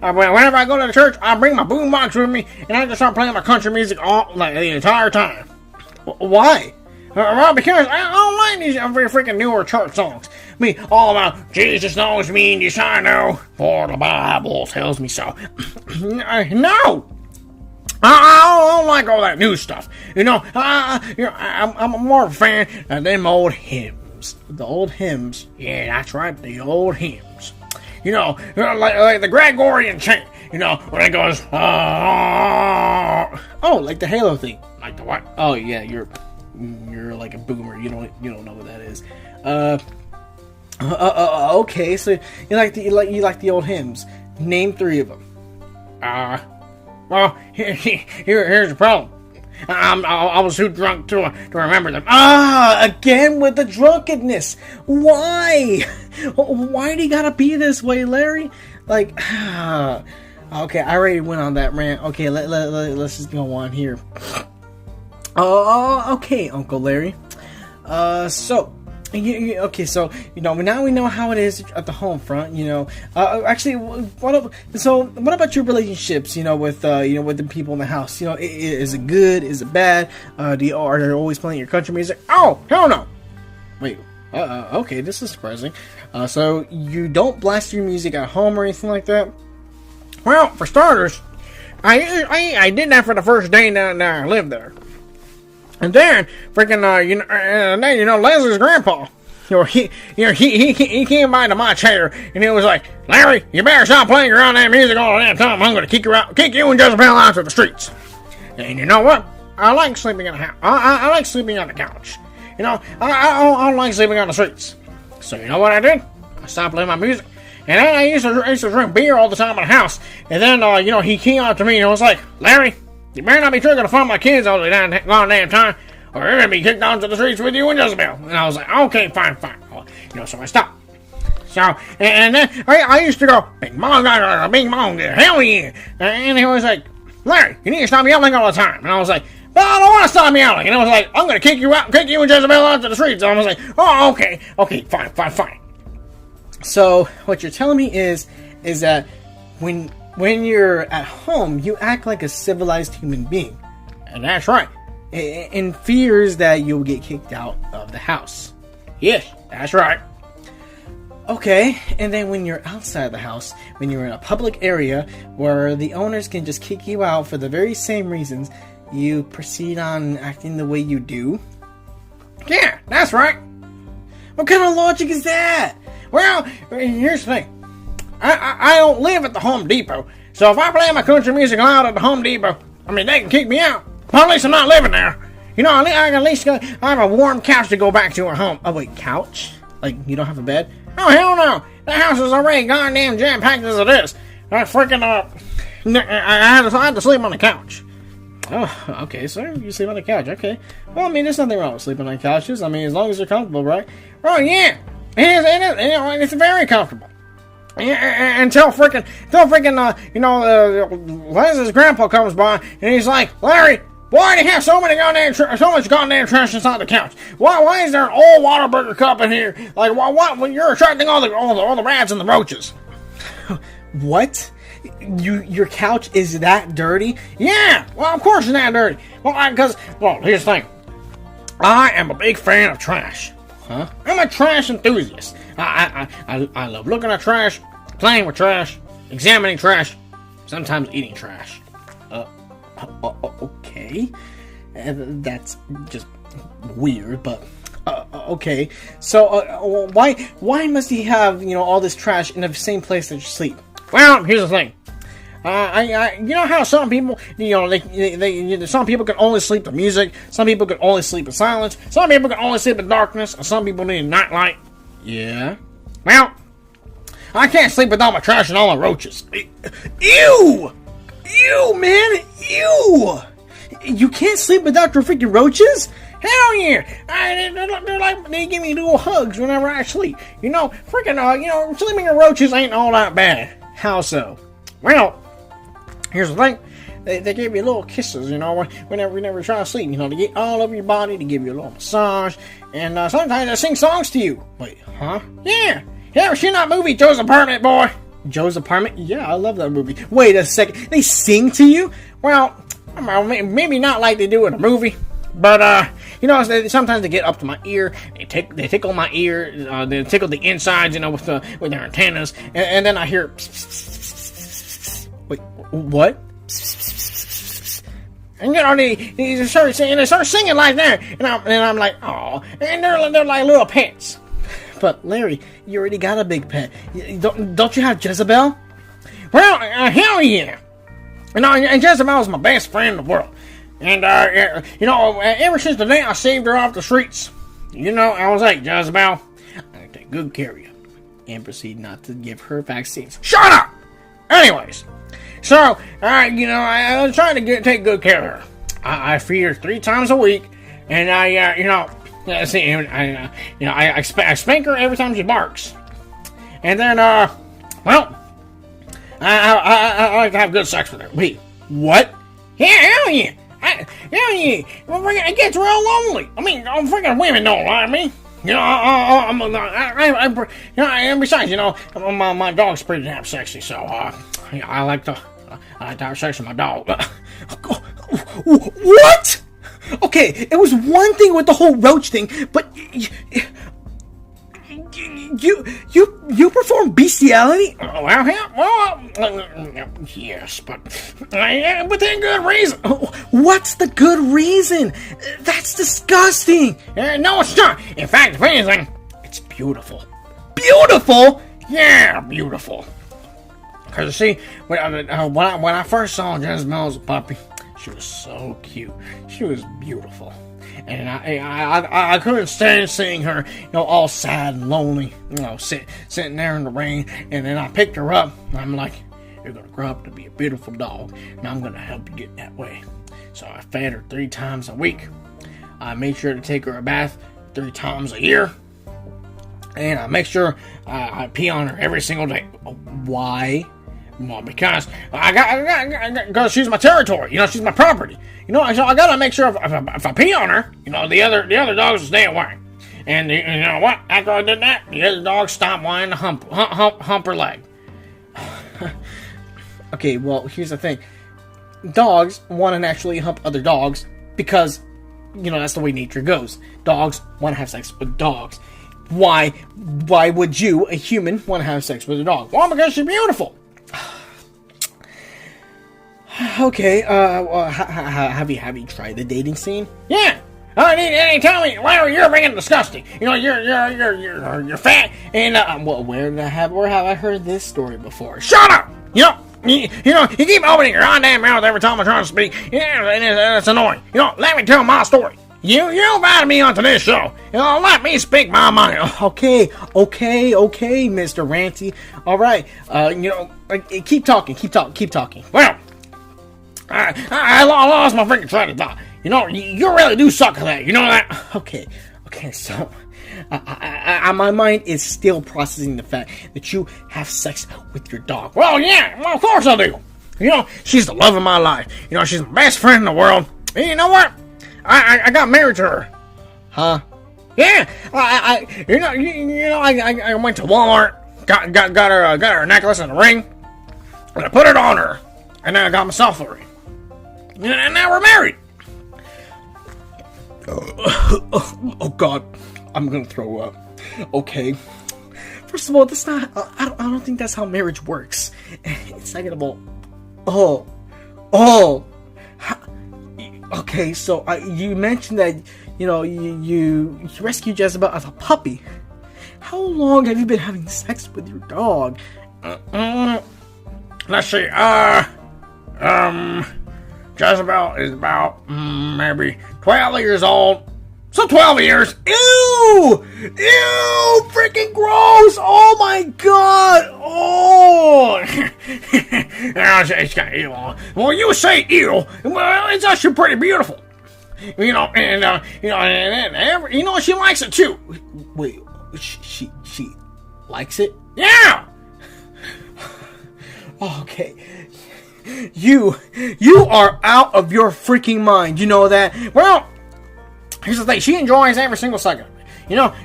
B: whenever I go to the church, I bring my boombox with me, and I just start playing my country music the entire time.
A: Why?
B: Well, because I don't like these freaking newer church songs. All about Jesus knows me and yes I know, for the Bible tells me so. No! I don't like all that new stuff. I'm more of a fan of them old hymns.
A: The old hymns?
B: Yeah, that's right, the old hymns. Like the Gregorian chant, when it goes,
A: oh, like the Halo thing.
B: Like the what?
A: Oh, yeah, you're like a boomer. You don't know what that is. Okay, so you like the old hymns. Name 3 of them.
B: Well, here's the problem. I was too drunk to remember them.
A: Again with the drunkenness. Why? Why do you gotta be this way, Larry? Like, okay, I already went on that rant. Okay, let's just go on here. Okay, Uncle Larry. So now we know how it is at the home front. Actually, what about your relationships? With the people in the house. Is it good? Is it bad? Are you always playing your country music?
B: Oh, hell no!
A: Wait. Okay, this is surprising. So you don't blast your music at home or anything like that?
B: Well, for starters, I did that for the first day that I lived there. And then, freaking, Leslie's grandpa, he came by to my chair, and he was like, Larry, you better stop playing your own damn music all the damn time. I'm going to kick you and Jezebel out to the streets. And you know what? I like sleeping in the house. I like sleeping on the couch. I don't like sleeping on the streets. So you know what I did? I stopped playing my music. And then I used to drink beer all the time in the house. And then, he came out to me and was like, Larry, you better not be trying to find my kids all the damn time, or they're going to be kicked onto the streets with you and Jezebel. And I was like, okay, fine. Well, so I stopped. So, and then I used to go, bing bong, hell yeah. And he was like, Larry, you need to stop yelling all the time. And I was like, well, I don't want to stop yelling. And I was like, I'm going to kick you and Jezebel out to the streets. And I was like, oh, okay, fine.
A: So, what you're telling me is that when you're at home, you act like a civilized human being.
B: And that's right.
A: and fears that you'll get kicked out of the house.
B: Yes, that's right.
A: Okay, and then when you're outside the house, when you're in a public area where the owners can just kick you out for the very same reasons, you proceed on acting the way you do?
B: Yeah, that's right.
A: What kind of logic is that?
B: Well, here's the thing. I don't live at the Home Depot, so if I play my country music loud at the Home Depot, I mean, they can kick me out. But at least I'm not living there. You know, I can at least I have a warm couch to go back to at home.
A: Oh, wait, couch? Like, you don't have a bed?
B: Oh, hell no. The house is already goddamn jam-packed as it is. I freaking, I had to sleep on the couch.
A: Oh, okay, so you sleep on the couch, okay. Well, I mean, there's nothing wrong with sleeping on couches. I mean, as long as they're comfortable, right?
B: Oh, yeah. It's very comfortable. Until freaking, Les's grandpa comes by, and he's like, Larry, why do you have so much goddamn trash inside the couch? Why is there an old Whataburger cup in here? Like, what? When you're attracting all the rats and the roaches.
A: What? Your couch is that dirty?
B: Yeah, well, of course it's that dirty. Well, here's the thing. I am a big fan of trash.
A: Huh?
B: I'm a trash enthusiast. I love looking at trash, playing with trash, examining trash, sometimes eating trash.
A: Okay. That's just weird, but okay. So why must he have all this trash in the same place that you sleep?
B: Well, here's the thing. You know how some people, some people can only sleep to music, some people can only sleep in silence, some people can only sleep in darkness, and some people need a nightlight.
A: Yeah.
B: Well, I can't sleep with all my trash and all my roaches.
A: Ew! Ew, man! Ew! You can't sleep without your freaking roaches?
B: Hell yeah! They give me little hugs whenever I sleep. Sleeping with roaches ain't all that bad.
A: How so?
B: Well, here's the thing. They give you little kisses, whenever you try to sleep. To get all over your body, to give you a little massage. And sometimes they sing songs to you.
A: Wait, huh?
B: Yeah. You ever seen that movie, Joe's Apartment, boy?
A: Joe's Apartment? Yeah, I love that movie. Wait a second. They sing to you?
B: Well, maybe not like they do in a movie. But, sometimes they get up to my ear, they tickle my ear, they tickle the insides, with their antennas, and then I hear
A: wait, what?
B: And they start singing like that, and I'm like, oh, and they're like little pets.
A: But Larry, you already got a big pet. Don't you have Jezebel?
B: Well, hell yeah. And Jezebel's my best friend in the world. And, ever since the day I saved her off the streets, I was like, Jezebel, I'm going to take good care of you.
A: And proceed not to give her vaccines.
B: Shut up! Anyways, so, I was trying to take good care of her. I feed her 3 times a week, and I spank her every time she barks. And then, I like to have good sex with her.
A: Wait, what?
B: Yeah, hell yeah! It gets real lonely. I mean, freaking women don't like me. And besides, my dog's pretty damn sexy, so I like to have sex with my dog.
A: What? Okay, it was one thing with the whole roach thing, but you perform bestiality?
B: Yes, but within good reason.
A: What's the good reason? That's disgusting.
B: No, it's not. In fact, if anything, it's beautiful.
A: Beautiful?
B: Yeah, beautiful. Because, you see, when I first saw Jezebel as a puppy, she was so cute. She was beautiful. And I couldn't stand seeing her, all sad and lonely, sitting there in the rain. And then I picked her up, and I'm like, you're going to grow up to be a beautiful dog, and I'm going to help you get that way. So I fed her 3 times a week. I made sure to take her a bath 3 times a year. And I make sure I pee on her every single day.
A: Why?
B: Well, because because she's my territory. She's my property. So I gotta make sure if I pee on her, the other dogs will stay away. And you know what? After I did that, the other dogs stopped wanting to hump her leg.
A: Okay, well, here's the thing. Dogs want to naturally hump other dogs because that's the way nature goes. Dogs want to have sex with dogs. Why would you, a human, want to have sex with a dog? Well, because she's beautiful. Okay, have you tried the dating scene?
B: Yeah. They tell me, Larry, you're being disgusting. You're fat, and
A: Where have I heard this story before?
B: Shut up! You keep opening your goddamn mouth every time I try to speak. Yeah, it's annoying. Let me tell my story. You invited me onto this show. Let me speak my mind.
A: Okay, Mr. Ranty. All right, keep talking.
B: Well, I lost my freaking train of thought. You really do suck at that. You know that?
A: Okay, so my mind is still processing the fact that you have sex with your dog.
B: Well, yeah, of course I do. She's the love of my life. She's my best friend in the world. And you know what? I got married to her.
A: Huh?
B: Yeah. I went to Walmart, got her a necklace and a ring, and I put it on her, and then I got myself a ring. And now we're married.
A: Oh God, I'm gonna throw up. Okay, first of all, that's not. I don't think that's how marriage works. Second of all, okay. So you mentioned that you rescued Jezebel as a puppy. How long have you been having sex with your dog?
B: Let's see. Jezebel is about maybe 12 years old. So 12 years.
A: Ew! Freaking gross! Oh my God! Oh!
B: It's kind of ew. Well, you say ew. Well, it's actually pretty beautiful. And she likes it too.
A: Wait, she likes it?
B: Yeah.
A: Okay. You are out of your freaking mind. You know that?
B: Well, here's the thing. She enjoys every single second of it.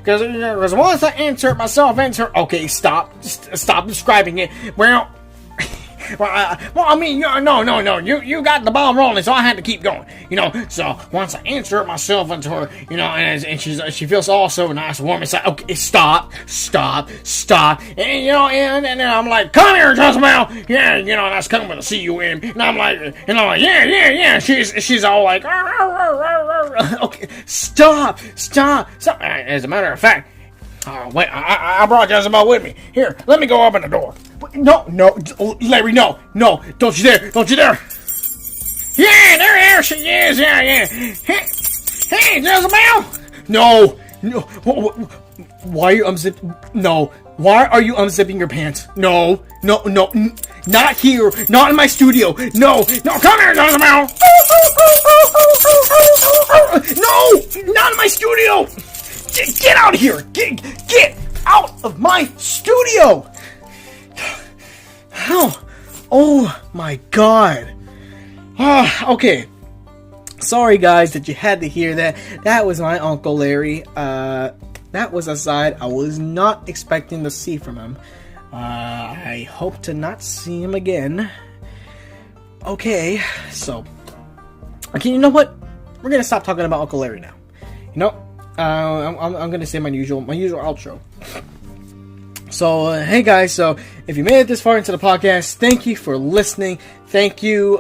B: Because once I insert myself into her... Okay, stop describing it. Well, I mean, no. You got the ball rolling, so I had to keep going. So once I insert myself into her, and she feels all so nice and warm inside. Okay, stop. And then I'm like, come here, Jezebel. Yeah, that's coming with a C-U-M. And I'm like, yeah. She's all like,
A: okay, stop.
B: As a matter of fact, wait, I brought Jezebel with me. Here, let me go open the door.
A: No, Larry, no, don't you dare.
B: Yeah, there she is, yeah. Hey, Jezebel!
A: No, why are you unzipping? No, why are you unzipping your pants? No, not here, not in my studio. No,
B: come here, Jezebel!
A: No, not in my studio. Get out of here! Get out of my studio! Oh my God! Okay. Sorry guys that you had to hear that. That was my Uncle Larry. That was a side I was not expecting to see from him. I hope to not see him again. Okay, so okay, you know what? We're gonna stop talking about Uncle Larry now. I'm gonna say my usual outro. So hey guys, so if you made it this far into the podcast, thank you for listening. Thank you,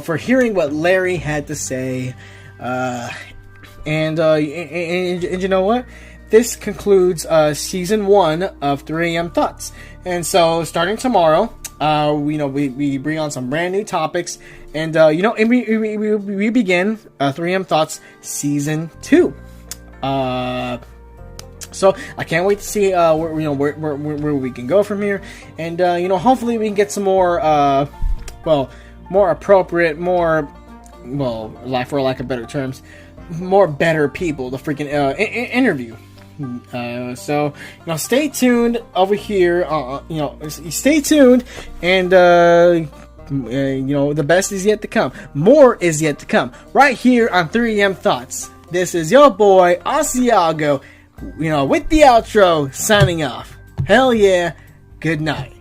A: for hearing what Larry had to say. And you know what? This concludes season 1 of 3 AM Thoughts. And so starting tomorrow, we bring on some brand new topics, and we begin 3 AM Thoughts season 2. So I can't wait to see where we can go from here, and hopefully we can get some more more appropriate, more for lack of better terms, more better people to freaking interview. So stay tuned over here. Stay tuned, and the best is yet to come. More is yet to come. Right here on 3 AM Thoughts. This is your boy Asiago. With the outro, signing off. Hell yeah. Good night.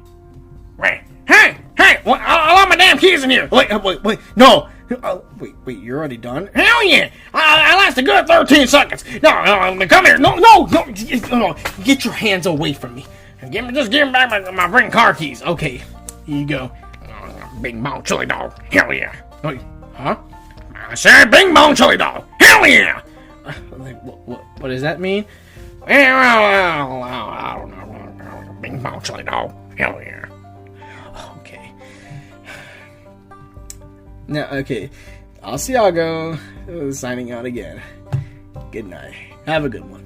B: Wait, hey, I left my damn keys in here.
A: Wait, no.
B: Oh, wait, you're already done? Hell yeah! I last a good 13 seconds. No, come here. No. Get your hands away from me. Just give me back my ring car keys. Okay, here you go. Bing Bong Chili Dog. Hell yeah. Wait, huh? I said Bing Bong Chili Dog. Hell yeah!
A: What does that mean?
B: Well, I don't know. Bing Bong Chili Dog. Hell yeah.
A: Okay. Now, okay. Asiago signing out again. Good night. Have a good one.